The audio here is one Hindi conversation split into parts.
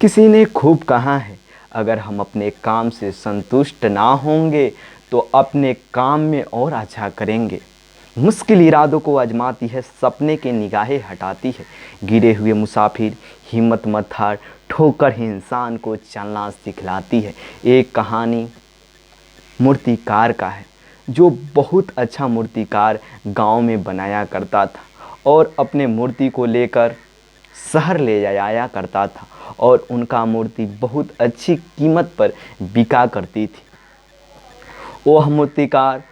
किसी ने खूब कहा है, अगर हम अपने काम से संतुष्ट ना होंगे तो अपने काम में और अच्छा करेंगे। मुश्किल इरादों को आजमाती है, सपने की निगाहें हटाती है। गिरे हुए मुसाफिर हिम्मत मत हार, ठोकर ही इंसान को चलना सिखलाती है। एक कहानी मूर्तिकार का है, जो बहुत अच्छा मूर्तिकार गांव में बनाया करता था और अपने मूर्ति को लेकर शहर ले जाया करता था और उनका मूर्ति बहुत अच्छी कीमत पर बिका करती थी। वह मूर्तिकार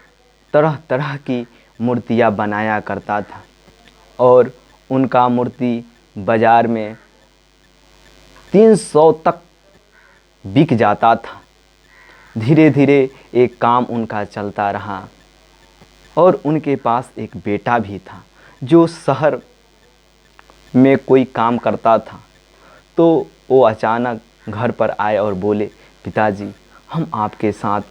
तरह तरह की मूर्तियां बनाया करता था और उनका मूर्ति बाज़ार में 300 तक बिक जाता था। धीरे धीरे एक काम उनका चलता रहा और उनके पास एक बेटा भी था जो शहर में कोई काम करता था। तो वो अचानक घर पर आए और बोले, पिताजी, हम आपके साथ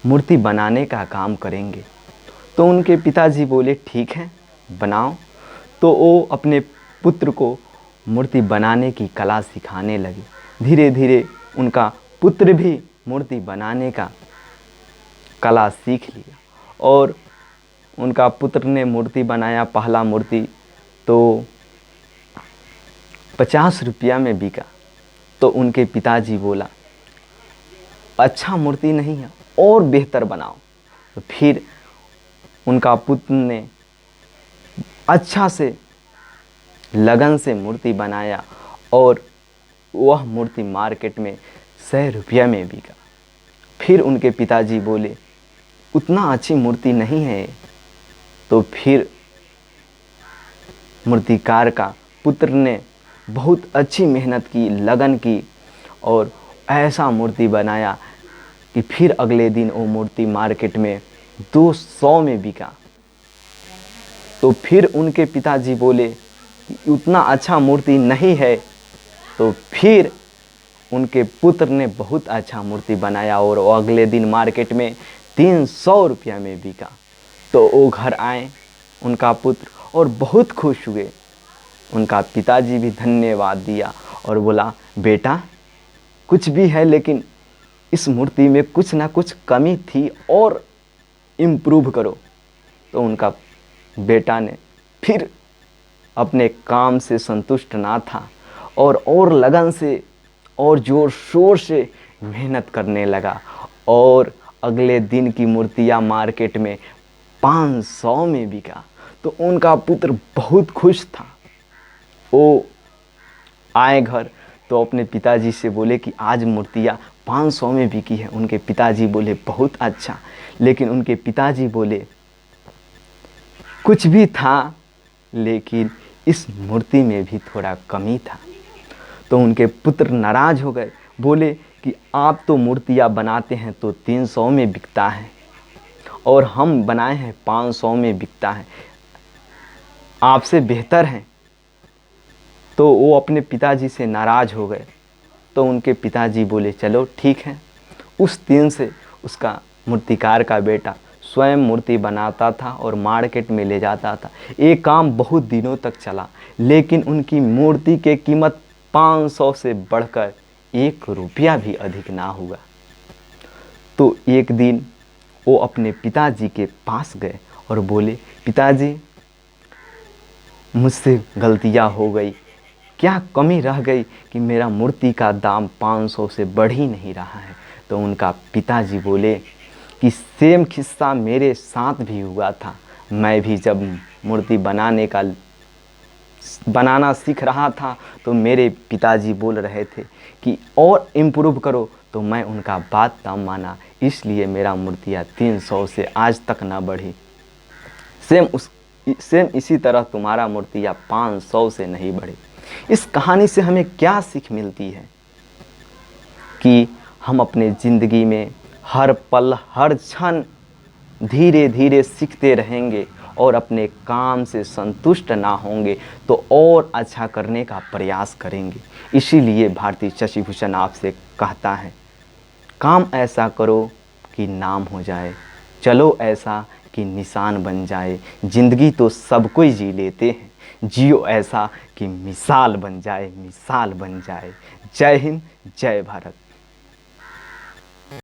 मूर्ति बनाने का काम करेंगे। तो उनके पिताजी बोले, ठीक है, बनाओ। तो वो अपने पुत्र को मूर्ति बनाने की कला सिखाने लगे। धीरे धीरे उनका पुत्र भी मूर्ति बनाने का कला सीख लिया और उनका पुत्र ने मूर्ति बनाया। पहला मूर्ति तो 50 रुपया में बिका। तो उनके पिताजी बोला, अच्छा मूर्ति नहीं है, और बेहतर बनाओ। तो फिर उनका पुत्र ने अच्छा से लगन से मूर्ति बनाया और वह मूर्ति मार्केट में 100 रुपया में बिका। फिर उनके पिताजी बोले, उतना अच्छी मूर्ति नहीं है। तो फिर मूर्तिकार का पुत्र ने बहुत अच्छी मेहनत की, लगन की और ऐसा मूर्ति बनाया कि फिर अगले दिन वो मूर्ति मार्केट में 200 में बिका। तो फिर उनके पिताजी बोले कि उतना अच्छा मूर्ति नहीं है। तो फिर उनके पुत्र ने बहुत अच्छा मूर्ति बनाया और वो अगले दिन मार्केट में 300 रुपया में बिका। तो वो घर आए उनका पुत्र और बहुत खुश हुए। उनका पिताजी भी धन्यवाद दिया और बोला, बेटा, कुछ भी है लेकिन इस मूर्ति में कुछ ना कुछ कमी थी और इम्प्रूव करो। तो उनका बेटा ने फिर अपने काम से संतुष्ट ना था और लगन से और ज़ोर शोर से मेहनत करने लगा और अगले दिन की मूर्तियाँ मार्केट में 500 में बिका। तो उनका पुत्र बहुत खुश था। वो आए घर तो अपने पिताजी से बोले कि आज मूर्तियाँ 500 में बिकी है। उनके पिताजी बोले, बहुत अच्छा। लेकिन उनके पिताजी बोले, कुछ भी था लेकिन इस मूर्ति में भी थोड़ा कमी था। तो उनके पुत्र नाराज़ हो गए, बोले कि आप तो मूर्तियाँ बनाते हैं तो 300 में बिकता है और हम बनाए हैं 500 में बिकता है, आपसे बेहतर है। तो वो अपने पिताजी से नाराज़ हो गए। तो उनके पिताजी बोले, चलो ठीक है। उस दिन से उसका मूर्तिकार का बेटा स्वयं मूर्ति बनाता था और मार्केट में ले जाता था। ये काम बहुत दिनों तक चला, लेकिन उनकी मूर्ति की कीमत 500 से बढ़कर 1 रुपया भी अधिक ना हुआ। तो एक दिन वो अपने पिताजी के पास गए और बोले, पिताजी, मुझसे गलतियाँ हो गई, क्या कमी रह गई कि मेरा मूर्ति का दाम 500 से बढ़ ही नहीं रहा है। तो उनका पिताजी बोले कि सेम किस्सा मेरे साथ भी हुआ था। मैं भी जब मूर्ति बनाना सीख रहा था तो मेरे पिताजी बोल रहे थे कि और इम्प्रूव करो, तो मैं उनका बात ना माना, इसलिए मेरा मूर्तियाँ 300 से आज तक ना बढ़ी। सेम इसी तरह तुम्हारा मूर्तियाँ 500 से नहीं बढ़ी। इस कहानी से हमें क्या सीख मिलती है कि हम अपने ज़िंदगी में हर पल हर क्षण धीरे धीरे सीखते रहेंगे और अपने काम से संतुष्ट ना होंगे तो और अच्छा करने का प्रयास करेंगे। इसीलिए भारती शशिभूषण आपसे कहता है, काम ऐसा करो कि नाम हो जाए, चलो ऐसा कि निशान बन जाए। ज़िंदगी तो सब कोई जी लेते हैं, जियो ऐसा कि मिसाल बन जाए, मिसाल बन जाए। जय हिंद, जय भारत।